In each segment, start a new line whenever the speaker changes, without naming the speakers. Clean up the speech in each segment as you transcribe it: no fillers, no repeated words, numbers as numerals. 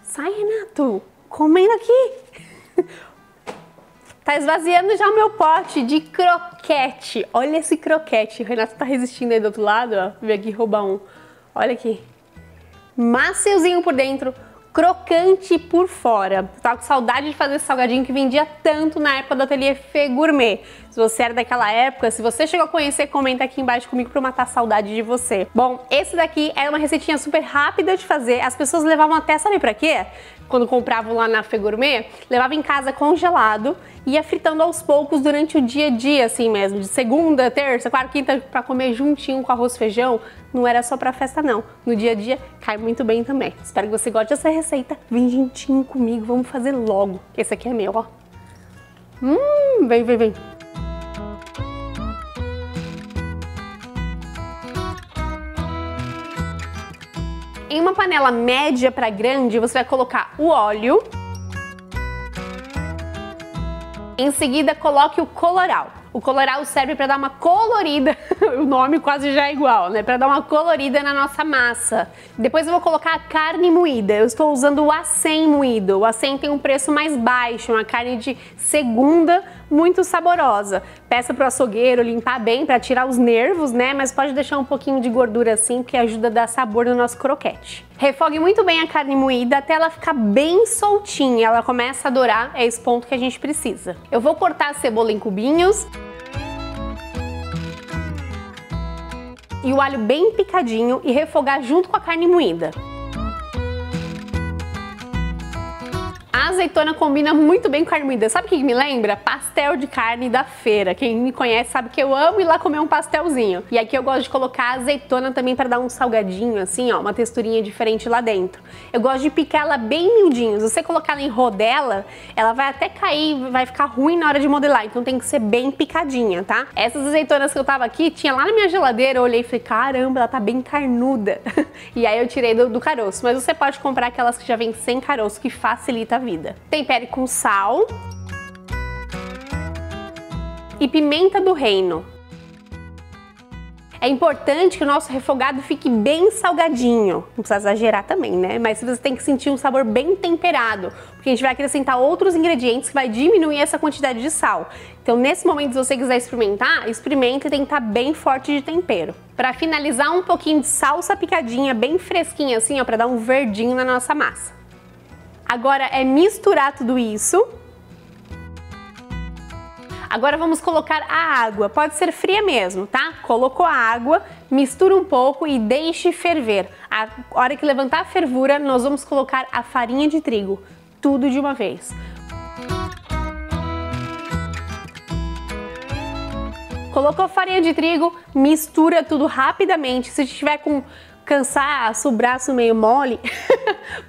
Sai, Renato, comendo aqui. Tá esvaziando já o meu pote de croquete. Olha esse croquete. O Renato tá resistindo aí do outro lado, ó. Vem aqui roubar um. Olha aqui. Maciozinho por dentro, crocante por fora. Tava com saudade de fazer esse salgadinho que vendia tanto na época do Ateliê Fê Gourmet. Se você era daquela época, se você chegou a conhecer, comenta aqui embaixo comigo pra eu matar a saudade de você. Bom, esse daqui era uma receitinha super rápida de fazer. As pessoas levavam até, sabe pra quê? Quando compravam lá na Fê Gourmet, levava em casa congelado e ia fritando aos poucos durante o dia a dia, assim mesmo, de segunda, terça, quarta, quinta, pra comer juntinho com arroz e feijão. Não era só pra festa não, no dia a dia cai muito bem também. Espero que você goste dessa receita, vem juntinho comigo, vamos fazer logo. Esse aqui é meu, ó. Vem, vem, vem. Em uma panela média para grande, você vai colocar o óleo. Em seguida, coloque o colorau. O colorau serve para dar uma colorida, o nome quase já é igual, né? Para dar uma colorida na nossa massa. Depois eu vou colocar a carne moída. Eu estou usando o acém moído. O acém tem um preço mais baixo, uma carne de segunda, muito saborosa. Peça pro açougueiro limpar bem para tirar os nervos, né? Mas pode deixar um pouquinho de gordura assim, que ajuda a dar sabor no nosso croquete. Refogue muito bem a carne moída até ela ficar bem soltinha. Ela começa a dourar, é esse ponto que a gente precisa. Eu vou cortar a cebola em cubinhos. E o alho bem picadinho e refogar junto com a carne moída. A azeitona combina muito bem com carne moída. Sabe o que me lembra? Pastel de carne da feira. Quem me conhece sabe que eu amo ir lá comer um pastelzinho. E aqui eu gosto de colocar a azeitona também para dar um salgadinho assim, ó, uma texturinha diferente lá dentro. Eu gosto de picar ela bem miudinho. Se você colocar ela em rodela, ela vai até cair, vai ficar ruim na hora de modelar. Então tem que ser bem picadinha, tá? Essas azeitonas que eu tava aqui, tinha lá na minha geladeira, eu olhei e falei, caramba, ela tá bem carnuda. E aí eu tirei do caroço. Mas você pode comprar aquelas que já vêm sem caroço, que facilita a vida. Tempere com sal e pimenta do reino. É importante que o nosso refogado fique bem salgadinho. Não precisa exagerar também, né? Mas você tem que sentir um sabor bem temperado, porque a gente vai acrescentar outros ingredientes que vai diminuir essa quantidade de sal. Então, nesse momento, se você quiser experimentar, experimente e tem que estar bem forte de tempero. Para finalizar, um pouquinho de salsa picadinha, bem fresquinha assim, ó, para dar um verdinho na nossa massa. Agora é misturar tudo isso. Agora vamos colocar a água, pode ser fria mesmo, tá? Colocou a água, mistura um pouco e deixe ferver. A hora que levantar a fervura, nós vamos colocar a farinha de trigo, tudo de uma vez. Colocou a farinha de trigo, mistura tudo rapidamente. Se estiver com cansaço, o braço meio mole,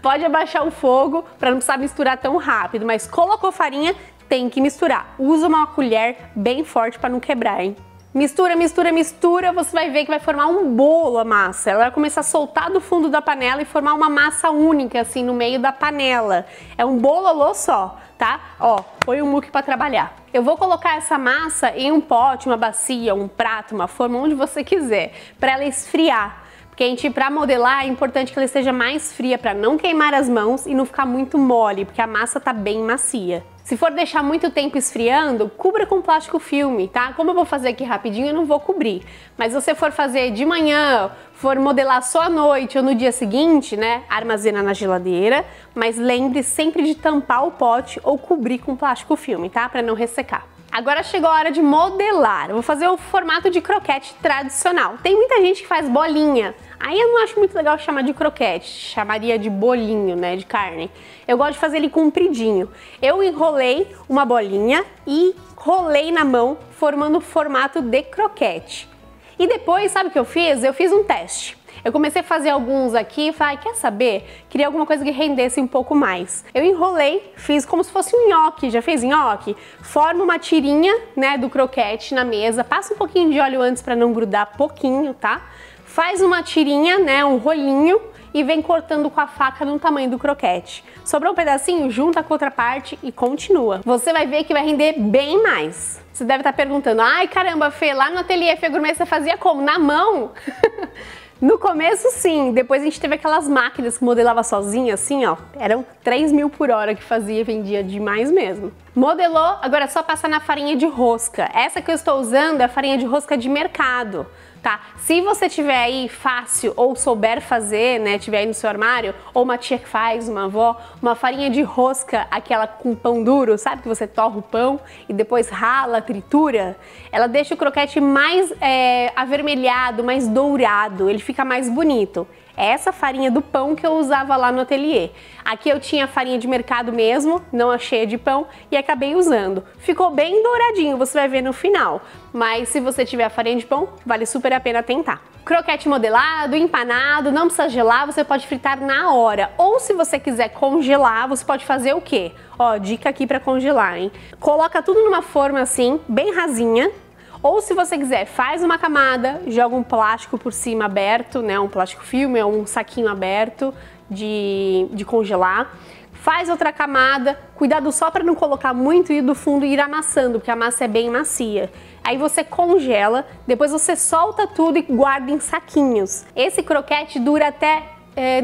pode abaixar o fogo para não precisar misturar tão rápido, mas colocou farinha, tem que misturar. Usa uma colher bem forte para não quebrar, hein? Mistura, mistura, mistura, você vai ver que vai formar um bolo a massa. Ela vai começar a soltar do fundo da panela e formar uma massa única, assim, no meio da panela. É um bololô só, tá? Ó, põe o muque para trabalhar. Eu vou colocar essa massa em um pote, uma bacia, um prato, uma forma, onde você quiser, para ela esfriar. Porque a gente, para modelar, é importante que ela esteja mais fria para não queimar as mãos e não ficar muito mole, porque a massa tá bem macia. Se for deixar muito tempo esfriando, cubra com plástico filme, tá? Como eu vou fazer aqui rapidinho, eu não vou cobrir. Mas se você for fazer de manhã, for modelar só à noite ou no dia seguinte, né? Armazena na geladeira, mas lembre sempre de tampar o pote ou cobrir com plástico filme, tá? Para não ressecar. Agora chegou a hora de modelar. Eu vou fazer o formato de croquete tradicional. Tem muita gente que faz bolinha. Aí eu não acho muito legal chamar de croquete, chamaria de bolinho, né, de carne. Eu gosto de fazer ele compridinho. Eu enrolei uma bolinha e rolei na mão, formando o formato de croquete. E depois, sabe o que eu fiz? Eu fiz um teste. Eu comecei a fazer alguns aqui e falei, quer saber? Queria alguma coisa que rendesse um pouco mais. Eu enrolei, fiz como se fosse um nhoque, já fez nhoque? Forma uma tirinha, né, do croquete na mesa, passa um pouquinho de óleo antes para não grudar pouquinho, tá? Faz uma tirinha, né, um rolinho e vem cortando com a faca no tamanho do croquete. Sobrou um pedacinho, junta com a outra parte e continua. Você vai ver que vai render bem mais. Você deve estar perguntando, ai caramba, Fê, lá no Ateliê Fê Gourmet você fazia como? Na mão? No começo, sim. Depois a gente teve aquelas máquinas que modelava sozinha, assim, ó. Eram 3.000 por hora que fazia, vendia demais mesmo. Modelou, agora é só passar na farinha de rosca. Essa que eu estou usando é a farinha de rosca de mercado, tá? Se você tiver aí fácil ou souber fazer, né, tiver aí no seu armário, ou uma tia que faz, uma avó, uma farinha de rosca, aquela com pão duro, sabe? Que você torra o pão e depois rala, tritura. Ela deixa o croquete mais avermelhado, mais dourado, ele fica mais bonito. É essa farinha do pão que eu usava lá no ateliê. Aqui eu tinha farinha de mercado mesmo, não a cheia de pão, e acabei usando. Ficou bem douradinho, você vai ver no final. Mas se você tiver a farinha de pão, vale super a pena tentar. Croquete modelado, empanado, não precisa gelar, você pode fritar na hora. Ou se você quiser congelar, você pode fazer o quê? Ó, dica aqui para congelar, hein? Coloca tudo numa forma assim, bem rasinha. Ou se você quiser, faz uma camada, joga um plástico por cima aberto, né? Um plástico filme ou um saquinho aberto de congelar. Faz outra camada, cuidado só para não colocar muito e do fundo ir amassando, porque a massa é bem macia. Aí você congela, depois você solta tudo e guarda em saquinhos. Esse croquete dura até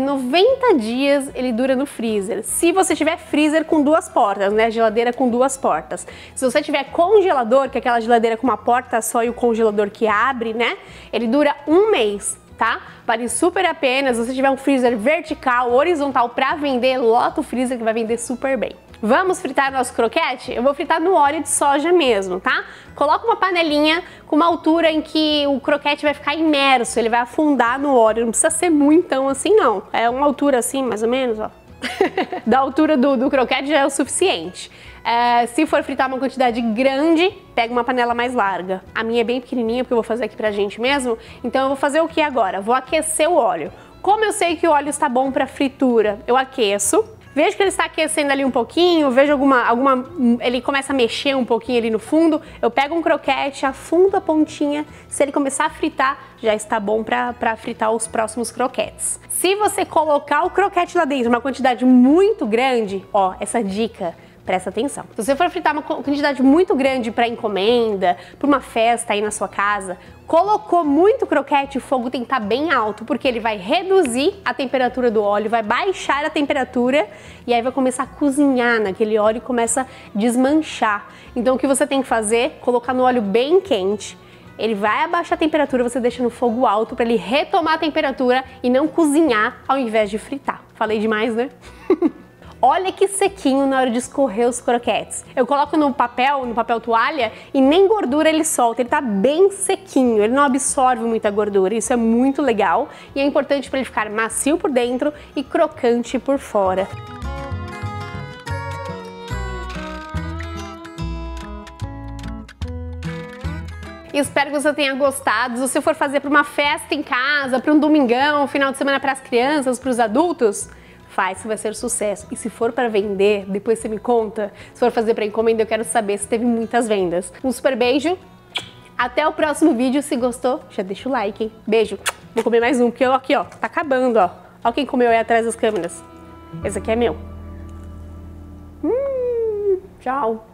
90 dias, ele dura no freezer. Se você tiver freezer com duas portas, né? Geladeira com duas portas. Se você tiver congelador, que é aquela geladeira com uma porta só e o congelador que abre, né? Ele dura um mês, tá? Vale super a pena. Se você tiver um freezer vertical, horizontal para vender, lota o freezer que vai vender super bem. Vamos fritar nosso croquete? Eu vou fritar no óleo de soja mesmo, tá? Coloca uma panelinha com uma altura em que o croquete vai ficar imerso, ele vai afundar no óleo, não precisa ser muito tão assim não. É uma altura assim, mais ou menos, ó. Da altura do croquete já é o suficiente. Se for fritar uma quantidade grande, pega uma panela mais larga. A minha é bem pequenininha, porque eu vou fazer aqui pra gente mesmo. Então eu vou fazer o que agora? Vou aquecer o óleo. Como eu sei que o óleo está bom para fritura, eu aqueço. Vejo que ele está aquecendo ali um pouquinho, vejo ele começa a mexer um pouquinho ali no fundo, eu pego um croquete, afundo a pontinha, se ele começar a fritar, já está bom para fritar os próximos croquetes. Se você colocar o croquete lá dentro, uma quantidade muito grande, ó, essa dica, presta atenção. Se você for fritar uma quantidade muito grande para encomenda, para uma festa aí na sua casa, colocou muito croquete, o fogo tem que estar bem alto, porque ele vai reduzir a temperatura do óleo, vai baixar a temperatura e aí vai começar a cozinhar naquele óleo e começa a desmanchar. Então o que você tem que fazer? Colocar no óleo bem quente. Ele vai abaixar a temperatura, você deixa no fogo alto para ele retomar a temperatura e não cozinhar ao invés de fritar. Falei demais, né? Olha que sequinho na hora de escorrer os croquetes. Eu coloco no papel toalha e nem gordura ele solta, ele tá bem sequinho, ele não absorve muita gordura, isso é muito legal e é importante para ele ficar macio por dentro e crocante por fora. Espero que você tenha gostado. Se você for fazer para uma festa em casa, para um domingão, final de semana para as crianças, para os adultos, faz que vai ser sucesso. E se for para vender, depois você me conta. Se for fazer para encomenda, eu quero saber se teve muitas vendas. Um super beijo. Até o próximo vídeo. Se gostou, já deixa o like, hein? Beijo. Vou comer mais um, porque eu aqui, ó, tá acabando, ó. Ó quem comeu aí atrás das câmeras. Esse aqui é meu. Tchau.